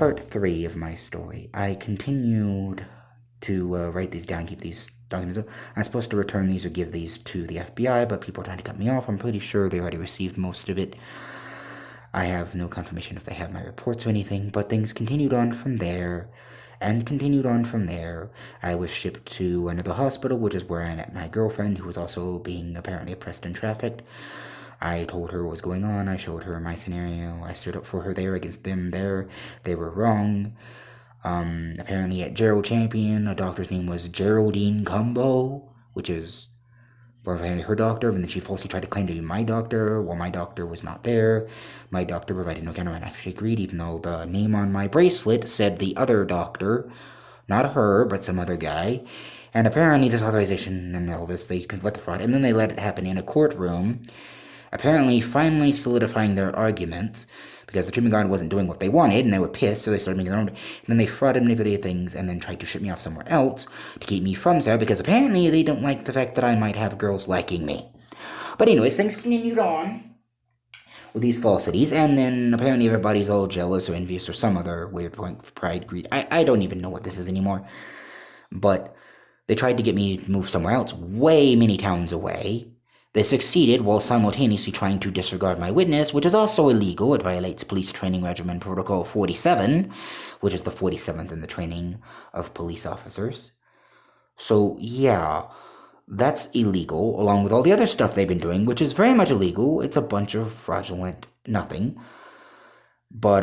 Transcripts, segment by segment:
Part 3 of my story. I continued to write these down, keep these documents up. I'm supposed to return these or give these to the FBI, but people are trying to cut me off. I'm pretty sure they already received most of it. I have no confirmation if they have my reports or anything, but things continued on from there, and continued on from there. I was shipped to another hospital, which is where I met my girlfriend, who was also being apparently oppressed and trafficked. I told her what was going on. I showed her my scenario. I stood up for her there against them there. They were wrong. Apparently at Gerald Champion, a doctor's name was Geraldine Cumbo, which is apparently her doctor, and then she falsely tried to claim to be my doctor. Well, my doctor was not there. My doctor provided no counter and actually agreed, even though the name on my bracelet said the other doctor, not her, but some other guy. And apparently this authorization and all this, they could let the fraud, and then they let it happen in a courtroom, apparently finally solidifying their arguments, because the treatment guard wasn't doing what they wanted, and they were pissed, so they started making their own. And then they frauded, manipulated things, and then tried to ship me off somewhere else to keep me from there, because apparently they don't like the fact that I might have girls liking me. But anyways, things continued on with these falsities, and then apparently everybody's all jealous or envious or some other weird point of pride, greed. I don't even know what this is anymore. But they tried to get me to move somewhere else, way many towns away. They succeeded while simultaneously trying to disregard my witness, which is also illegal. It violates Police Training Regimen Protocol 47, which is the 47th in the training of police officers. So, yeah, that's illegal, along with all the other stuff they've been doing, which is very much illegal. It's a bunch of fraudulent nothing. But,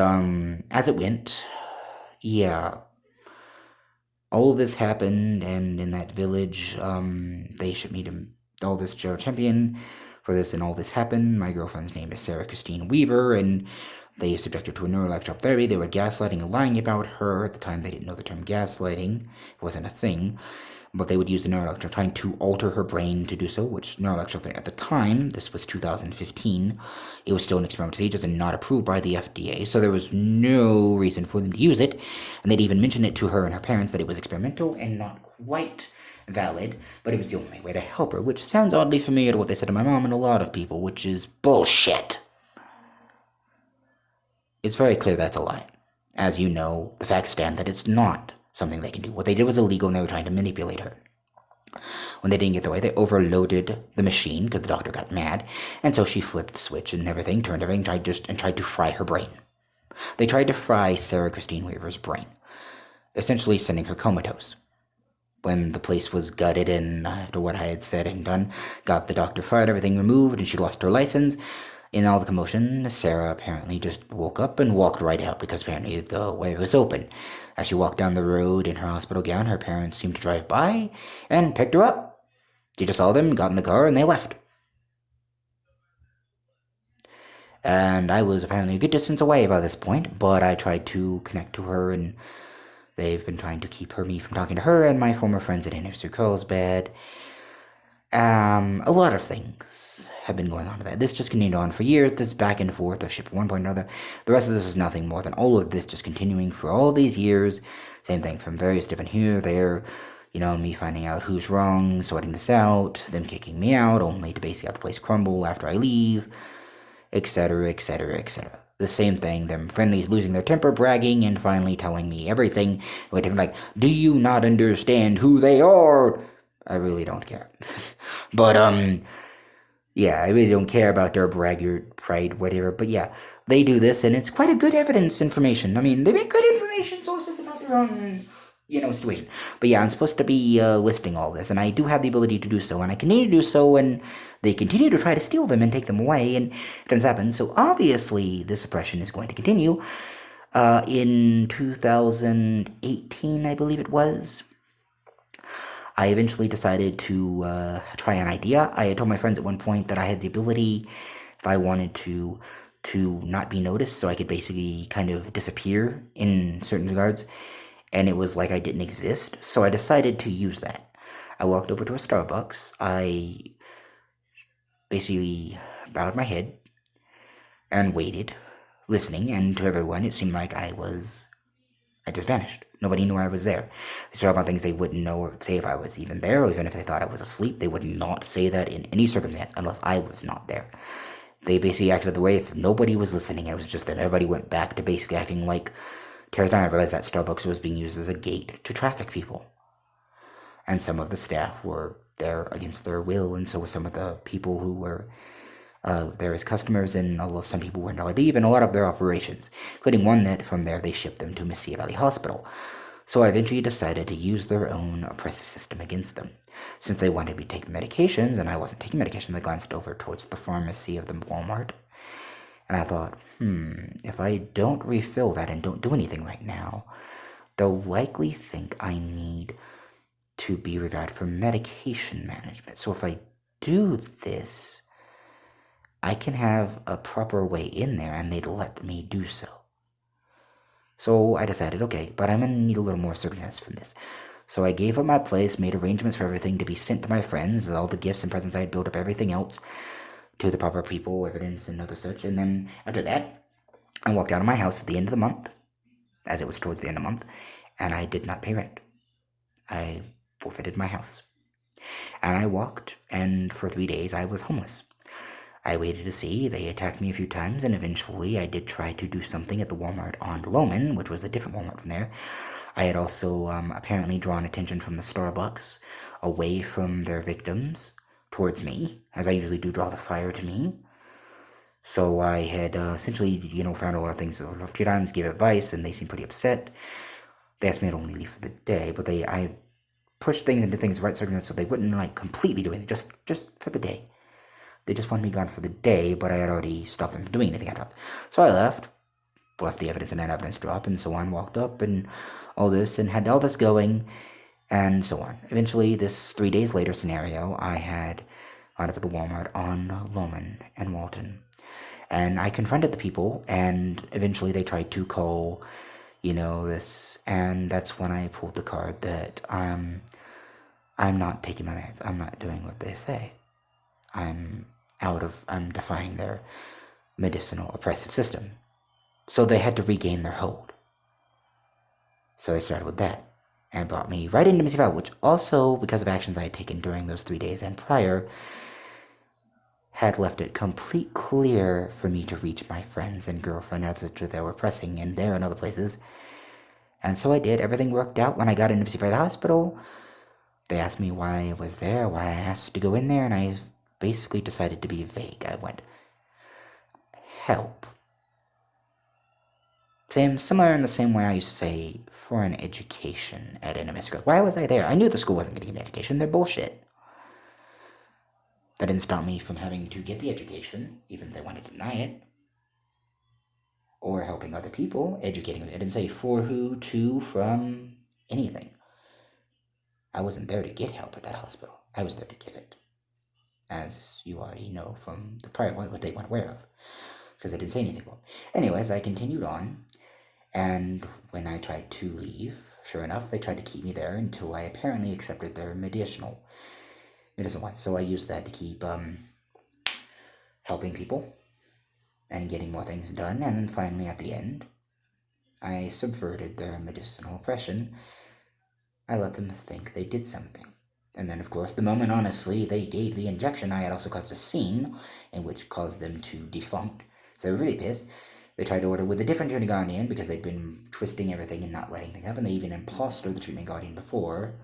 as it went, yeah, all of this happened, and in that village, they shipped me to all this Gerald Champion for this, and all this happened. My girlfriend's name is Sarah Christine Weaver, and they subjected her to a neuroelectrical therapy. They were gaslighting and lying about her. At the time, they didn't know the term gaslighting. It wasn't a thing. But they would use the neuroelectrical, trying to alter her brain to do so, which neuroelectrical therapy, at the time, this was 2015, it was still in experimental stages and not approved by the FDA, so there was no reason for them to use it, and they'd even mentioned it to her and her parents that it was experimental and not quite valid, but it was the only way to help her, which sounds oddly familiar to what they said to my mom and a lot of people, which is bullshit. It's very clear that's a lie. As you know, the facts stand that it's not something they can do. What they did was illegal, and they were trying to manipulate her. When they didn't get their way, they overloaded the machine because the doctor got mad, and so she flipped the switch and everything, turned everything, tried to fry her brain. They tried to fry Sarah Christine Weaver's brain, essentially sending her comatose. When the place was gutted, and after what I had said and done, got the doctor fired, everything removed, and she lost her license. In all the commotion, Sarah apparently just woke up and walked right out, because apparently the way was open. As she walked down the road in her hospital gown, her parents seemed to drive by and picked her up. She just saw them, got in the car, and they left. And I was apparently a good distance away by this point, but I tried to connect to her, and they've been trying to keep me from talking to her and my former friends at Anderson Carlsbad. A lot of things have been going on with that. This just continued on for years, this back and forth of ship one point or another. The rest of this is nothing more than all of this just continuing for all these years. Same thing from various different here, there, me finding out who's wrong, sorting this out, them kicking me out, only to basically have the place crumble after I leave, etc., etc., etc. The same thing, them friendlies losing their temper, bragging, and finally telling me everything. Like, do you not understand who they are? I really don't care. But, yeah, I really don't care about their braggart, pride, whatever. But yeah, they do this, and it's quite a good evidence information. I mean, they make good information sources about their own, situation. But yeah, I'm supposed to be listing all this, and I do have the ability to do so, and I continue to do so, and they continue to try to steal them and take them away, and it doesn't happen. So obviously, this oppression is going to continue. In 2018, I believe it was, I eventually decided to try an idea. I had told my friends at one point that I had the ability, if I wanted to not be noticed, so I could basically kind of disappear in certain regards, and it was like I didn't exist, so I decided to use that. I walked over to a Starbucks, I basically bowed my head, and waited, listening, and to everyone it seemed like I just vanished. Nobody knew I was there. They started about things they wouldn't know or say if I was even there, or even if they thought I was asleep. They would not say that in any circumstance unless I was not there. They basically acted the way if nobody was listening, it was just that everybody went back to basically acting like, Turns out I realized that Starbucks was being used as a gate to traffic people. And some of the staff were there against their will, and so were some of the people who were there as customers, and although some people weren't allowed to leave, and a lot of their operations, including one that from there they shipped them to Mesilla Valley Hospital. So I eventually decided to use their own oppressive system against them. Since they wanted me to take medications, and I wasn't taking medication, I glanced over towards the pharmacy of the Walmart, and I thought, if I don't refill that and don't do anything right now, they'll likely think I need to be reviewed for medication management. So if I do this, I can have a proper way in there and they'd let me do so. So I decided, okay, but I'm going to need a little more circumstance from this. So I gave up my place, made arrangements for everything to be sent to my friends, all the gifts and presents I had built up, everything else, to the proper people, evidence, and other such. And then after that, I walked out of my house at the end of the month, as it was towards the end of the month, and I did not pay rent. I forfeited my house. And I walked, and for 3 days I was homeless. I waited to see. They attacked me a few times, and eventually I did try to do something at the Walmart on Loman, which was a different Walmart from there. I had also apparently drawn attention from the Starbucks away from their victims towards me, as I usually do draw the fire to me. So I had essentially, found a lot of things a few times, gave advice, and they seemed pretty upset. They asked me to only leave for the day, but I pushed things into things right circumstances so they wouldn't completely do anything, just for the day. They just wanted me gone for the day, but I had already stopped them from doing anything after that. So I left the evidence and that evidence drop, and so on, walked up and all this, and had all this going, and so on. Eventually, this 3 days later scenario, I had wound up at the Walmart on Loman and Walton. And I confronted the people, and eventually they tried to call, this, and that's when I pulled the card that I'm not taking my meds. I'm not doing what they say. I'm defying their medicinal oppressive system. So they had to regain their hold. So they started with that, and brought me right into Mesilla Valley, which also, because of actions I had taken during those 3 days and prior, had left it complete clear for me to reach my friends and girlfriend and others that were pressing in there and other places. And so I did. Everything worked out. When I got into Mesilla Valley Hospital, they asked me why I was there, why I asked to go in there, and I basically decided to be vague. I went, help. Similar in the same way I used to say for an education at NMS. Why was I there? I knew the school wasn't going to give me education. They're bullshit. That didn't stop me from having to get the education, even if they wanted to deny it. Or helping other people, educating them. It didn't say for who, to, from, anything. I wasn't there to get help at that hospital. I was there to give it. As you already know from the prior one, what they weren't aware of. Because I didn't say anything wrong. Anyways, I continued on. And when I tried to leave, sure enough, they tried to keep me there until I apparently accepted their medicinal one. So I used that to keep helping people and getting more things done. And then finally, at the end, I subverted their medicinal oppression. I let them think they did something. And then, of course, the moment, honestly, they gave the injection, I had also caused a scene in which caused them to defunct. So they were really pissed. They tried to order with a different treatment guardian because they'd been twisting everything and not letting things happen. They even impostered the treatment guardian before.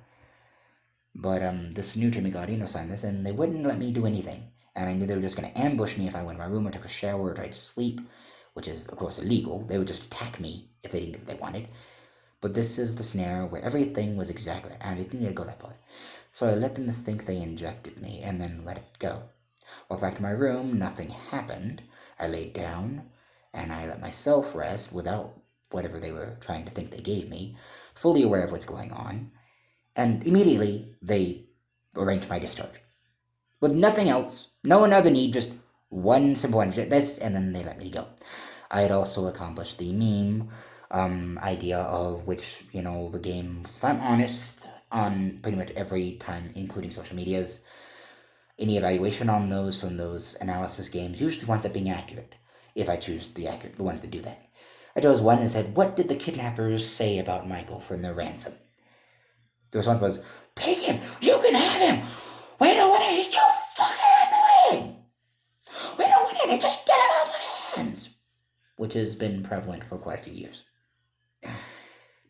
But this new treatment guardian assigned this, and they wouldn't let me do anything. And I knew they were just going to ambush me if I went to my room or took a shower or tried to sleep, which is, of course, illegal. They would just attack me if they didn't get what they wanted. But this is the scenario where everything was exactly right, and it didn't need to go that far. So I let them think they injected me, and then let it go. Walked back to my room, nothing happened. I laid down, and I let myself rest without whatever they were trying to think they gave me, fully aware of what's going on. And immediately, they arranged my discharge. With nothing else, no other need, just one simple one, this, and then they let me go. I had also accomplished the meme idea of which, the game, if I'm honest, on pretty much every time, including social medias, any evaluation on those from those analysis games usually winds up being accurate, if I choose the ones that do that. I chose one and said, what did the kidnappers say about Michael from their ransom? The response was, take him! You can have him! We don't want it! He's too fucking annoying! We don't want it! Just get him off our hands! Which has been prevalent for quite a few years.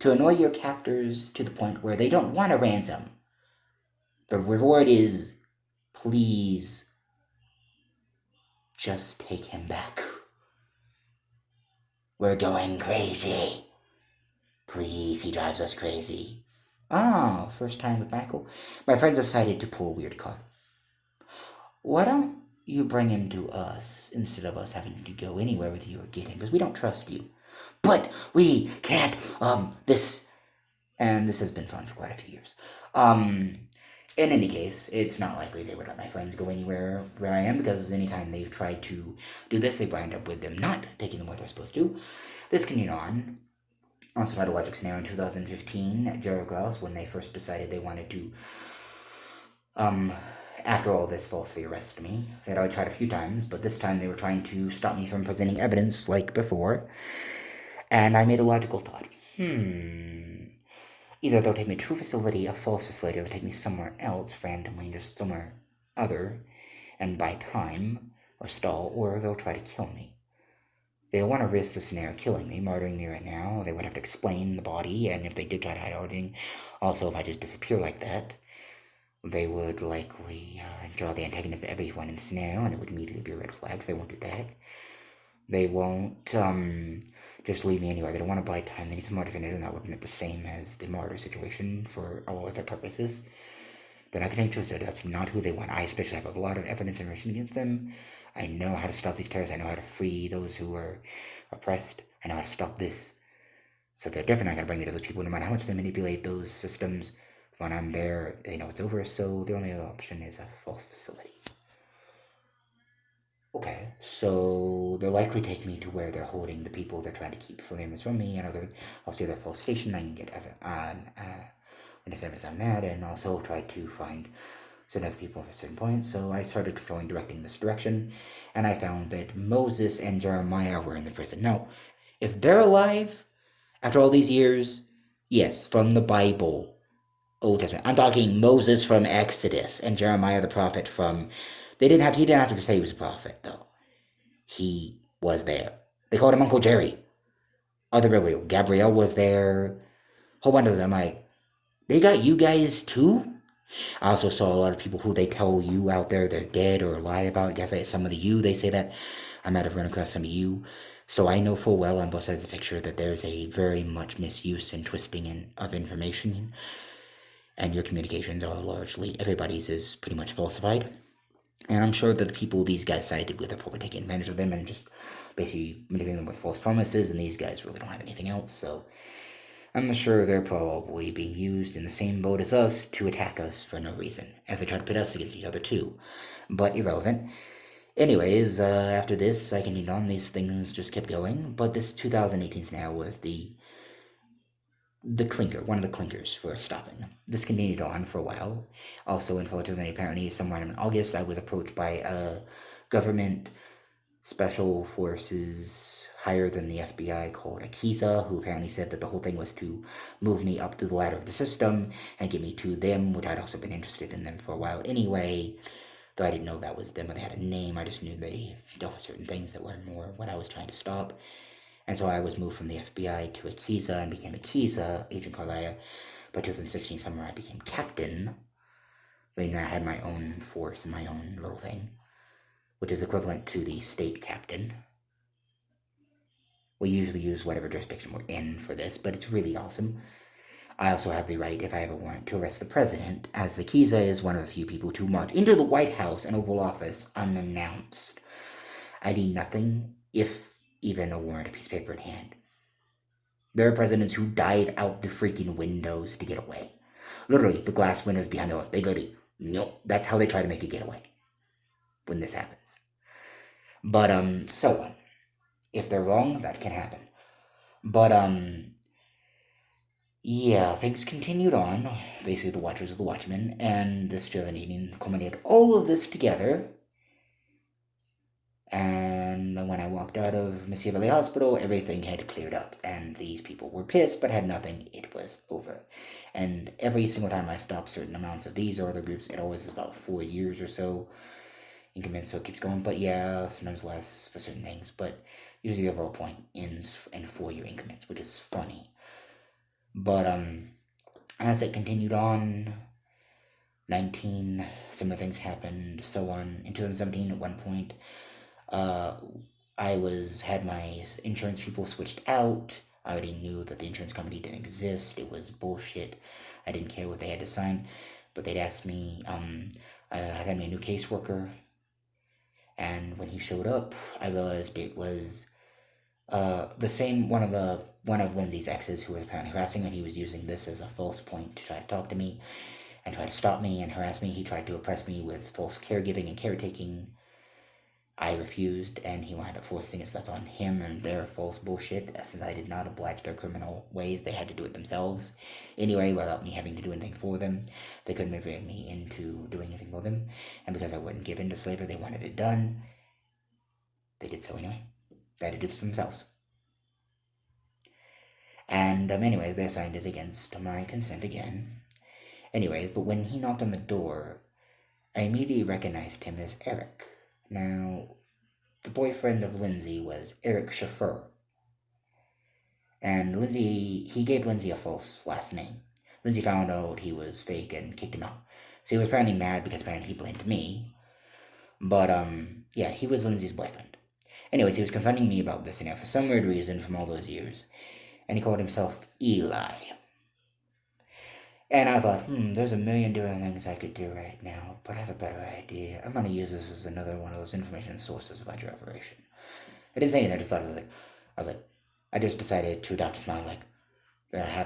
to annoy your captors to the point where they don't want a ransom. The reward is, please, just take him back. We're going crazy. Please, he drives us crazy. Ah, first time with Michael. My friends decided to pull a weird card. Why don't you bring him to us instead of us having to go anywhere with you or get him? Because we don't trust you. But we can't, this... And this has been fun for quite a few years. In any case, it's not likely they would let my friends go anywhere where I am, because anytime they've tried to do this, they wind up with them not taking them where they're supposed to. This continued on. Also had a logic scenario in 2015 at Gerald Grouse when they first decided they wanted to, after all this, falsely arrest me. They'd already tried a few times, but this time they were trying to stop me from presenting evidence like before. And I made a logical thought. Either they'll take me to a facility, a false facility, or they'll take me somewhere else, randomly, just somewhere other, and buy time, or stall, or they'll try to kill me. They don't want to risk the scenario killing me, murdering me right now. They would have to explain the body, and if they did try to hide everything, also if I just disappear like that, they would likely draw the antagonist of everyone in the scenario, and it would immediately be a red flag. They won't do that. They won't just leave me anywhere. They don't want to buy time. They need some more definitive, and that would be the same as the martyr situation for all other purposes. They're not getting twisted. That's not who they want. I especially have a lot of evidence and information against them. I know how to stop these terrorists. I know how to free those who are oppressed. I know how to stop this. So they're definitely not going to bring me to those people, no matter how much they manipulate those systems. When I'm there, they know it's over, so the only other option is a false facility. Okay, so they'll likely take me to where they're holding the people they're trying to keep from me, and I'll see their false station. I can get evidence on that, and also try to find certain other people at a certain point. So I started controlling, directing this direction, and I found that Moses and Jeremiah were in the prison. Now, if they're alive after all these years, yes, from the Bible, Old Testament. I'm talking Moses from Exodus and Jeremiah the prophet from... He didn't have to say he was a prophet, though. He was there. They called him Uncle Jerry. Other Gabrielle was there. Whole bunch of them. They got you guys too? I also saw a lot of people who they tell you out there they're dead or lie about. Yes, some of the you, they say that. I might have run across some of you. So I know full well on both sides of the picture that there's a very much misuse and twisting of information. And your communications are largely, everybody's is pretty much falsified. And I'm sure that the people these guys sided with are probably taking advantage of them and just basically manipulating them with false promises, and these guys really don't have anything else, so I'm sure they're probably being used in the same boat as us to attack us for no reason, as they try to pit us against each other too. But irrelevant. Anyways, after this, I continued on, these things just kept going, but this 2018 now was the clinker, one of the clinkers for stopping them. This continued on for a while. Also in 2008, apparently somewhere in August, I was approached by a government special forces higher than the FBI called Akiza, who apparently said that the whole thing was to move me up through the ladder of the system and get me to them, which I'd also been interested in them for a while anyway. Though I didn't know that was them or they had a name, I just knew they dealt with certain things that were more what I was trying to stop. And so I was moved from the FBI to Akiza and became Akiza, Agent Carlia. By 2016 summer, I became captain. Meaning I had my own force and my own little thing, which is equivalent to the state captain. We usually use whatever jurisdiction we're in for this, but it's really awesome. I also have the right, if I ever want, to arrest the president, as Akiza is one of the few people to march into the White House and Oval Office unannounced. I need nothing, if even a warrant, a piece of paper in hand. There are presidents who dive out the freaking windows to get away. Literally, the glass windows behind the wall. They literally, nope, that's how they try to make a getaway when this happens. But, so on. If they're wrong, that can happen. But, yeah, things continued on. Basically, the Watchers of the Watchmen, and this Chilean evening culminated all of this together. And when I walked out of Monsieur Valley Hospital, everything had cleared up, and these people were pissed, but had nothing. It was over. And every single time I stopped certain amounts of these or other groups, it always is about 4 years or so increments, so it keeps going. But yeah, sometimes less for certain things, but usually the overall point ends in 4-year increments, which is funny. But as it continued on, similar things happened, so on. In 2017, at one point, uh, had my insurance people switched out. I already knew that the insurance company didn't exist. It was bullshit. I didn't care what they had to sign, but they'd asked me. I had me a new caseworker, and when he showed up, I realized it was the same one of Lindsay's exes who was apparently harassing her. And he was using this as a false point to try to talk to me and try to stop me and harass me. He tried to oppress me with false caregiving and caretaking. I refused, and he wound up forcing us. That's on him and their false bullshit. Since I did not oblige their criminal ways, they had to do it themselves. Anyway, without me having to do anything for them, they couldn't motivate me into doing anything for them. And because I wouldn't give in to slavery, they wanted it done. They did so anyway. They had to do this themselves. And anyways, they signed it against my consent again. Anyways, but when he knocked on the door, I immediately recognized him as Eric. Now, the boyfriend of Lindsay was Eric Chauffeur. And he gave Lindsay a false last name. Lindsay found out he was fake and kicked him out. So he was apparently mad because apparently he blamed me. But, yeah, he was Lindsay's boyfriend. Anyways, he was confronting me about this, for some weird reason from all those years. And he called himself Eli. And I thought, there's a million different things I could do right now, but I have a better idea. I'm going to use this as another one of those information sources about your operation. I didn't say anything, I just thought I just decided to adopt a smile,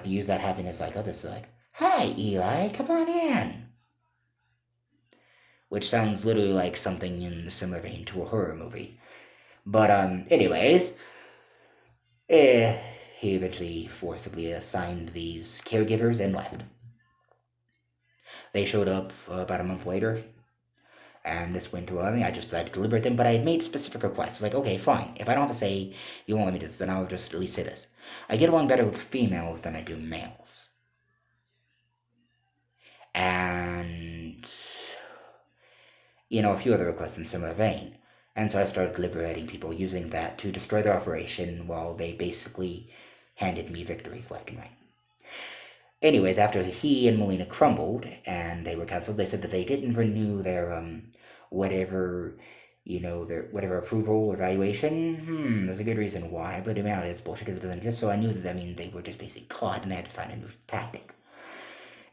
use that happiness like others, hi, Eli, come on in. Which sounds literally like something in the similar vein to a horror movie. But, anyways, he eventually forcibly assigned these caregivers and left. They showed up about a month later, and this went through everything. I just decided to liberate them, but I had made specific requests. Okay, fine. If I don't have to say you won't let me do this, then I'll just at least say this. I get along better with females than I do males. And, a few other requests in similar vein. And so I started liberating people using that to destroy their operation while they basically handed me victories left and right. Anyways, after he and Melina crumbled and they were canceled, they said that they didn't renew their whatever approval or evaluation. There's a good reason why, but in reality it's bullshit because it doesn't exist. So I knew that they were just basically caught and they had to find a new tactic.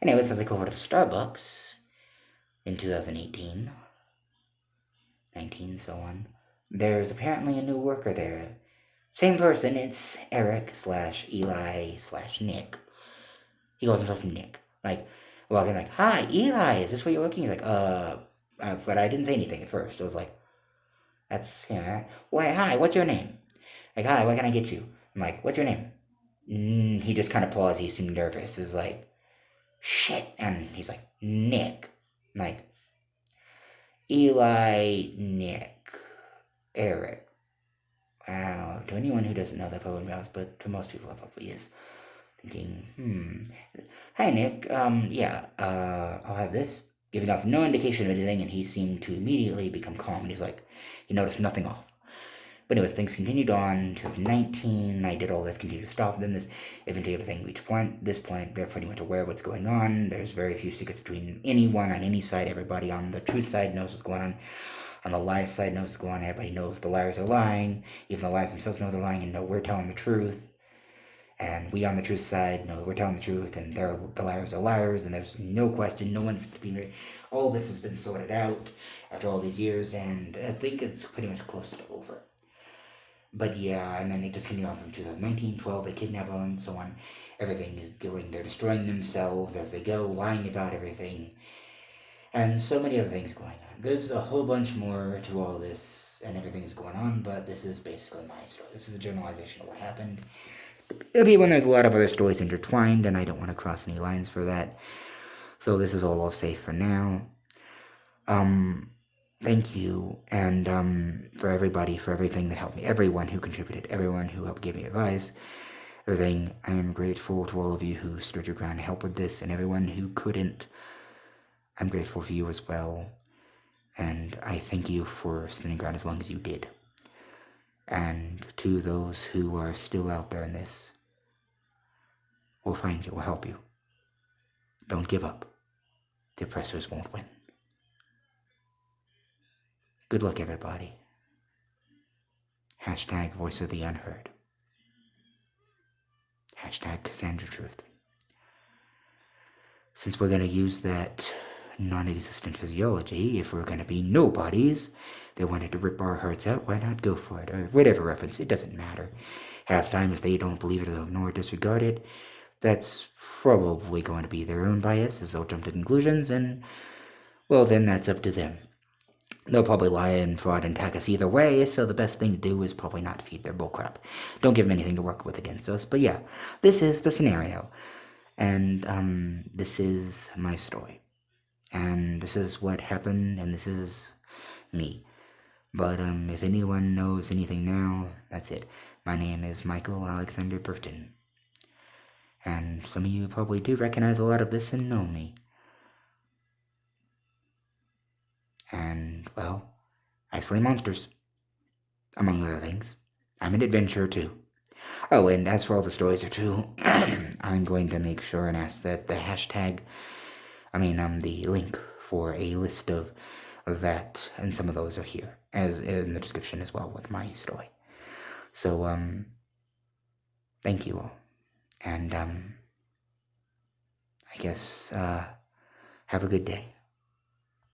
Anyways, as I go over to Starbucks in 2018, 19, so on, there's apparently a new worker there. Same person, it's Eric/Eli/Nick. He calls himself Nick. Walking hi, Eli, is this where you're working? He's but I didn't say anything at first. I was that's, Wait, hi, what's your name? Hi, what can I get you? I'm what's your name? He just kind of paused. He seemed nervous. He's shit. And he's Nick. Eli, Nick, Eric. Wow, to anyone who doesn't know that probably knows, but to most people that probably is. Thinking, hi Nick, I'll have this. Giving off no indication of anything, and he seemed to immediately become calm. And he noticed nothing off. But anyways, things continued on. 2019, I did all this, continued to stop. Then eventually everything reached this point. They're pretty much aware of what's going on. There's very few secrets between anyone on any side. Everybody on the truth side knows what's going on. On the lie side knows what's going on. Everybody knows the liars are lying. Even the liars themselves know they're lying and know we're telling the truth. And we on the truth side know that we're telling the truth, and the liars are liars, and there's no question, no one's being. All this has been sorted out after all these years, and I think it's pretty much close to over. But yeah, and then they just continue on from 2019, 12, they kidnap her and so on. Everything is going, they're destroying themselves as they go, lying about everything, and so many other things going on. There's a whole bunch more to all this, and everything is going on, but this is basically my story. This is a generalization of what happened. It'll be when there's a lot of other stories intertwined, and I don't want to cross any lines for that. So this is all I'll say for now. Thank you, and for everybody, for everything that helped me, everyone who contributed, everyone who helped give me advice, everything. I am grateful to all of you who stood your ground to help with this, and everyone who couldn't. I'm grateful for you as well, and I thank you for standing ground as long as you did. And to those who are still out there in this, we'll We'll find you. We'll help you. Don't give up. The oppressors won't win. Good luck, everybody. Hashtag Voice of the Unheard. Hashtag Cassandra Truth. Since we're going to use that non-existent physiology, if we're going to be nobodies that wanted to rip our hearts out, why not go for it? Or whatever reference, it doesn't matter. Half time, if they don't believe it or ignore or disregard it, that's probably going to be their own bias, as they'll jump to conclusions, and, well, then that's up to them. They'll probably lie and fraud and attack us either way, so the best thing to do is probably not feed their bullcrap. Don't give them anything to work with against us, but yeah, this is the scenario. And, this is my story. And this is what happened, and this is me. But, if anyone knows anything now, that's it. My name is Michael Alexander Burton. And some of you probably do recognize a lot of this and know me. And, well, I slay monsters. Among other things. I'm an adventurer, too. Oh, and as for all the stories are true, I'm going to make sure and ask that the the link for a list of that, and some of those are here, as in the description as well with my story. So, thank you all. And, I guess, have a good day.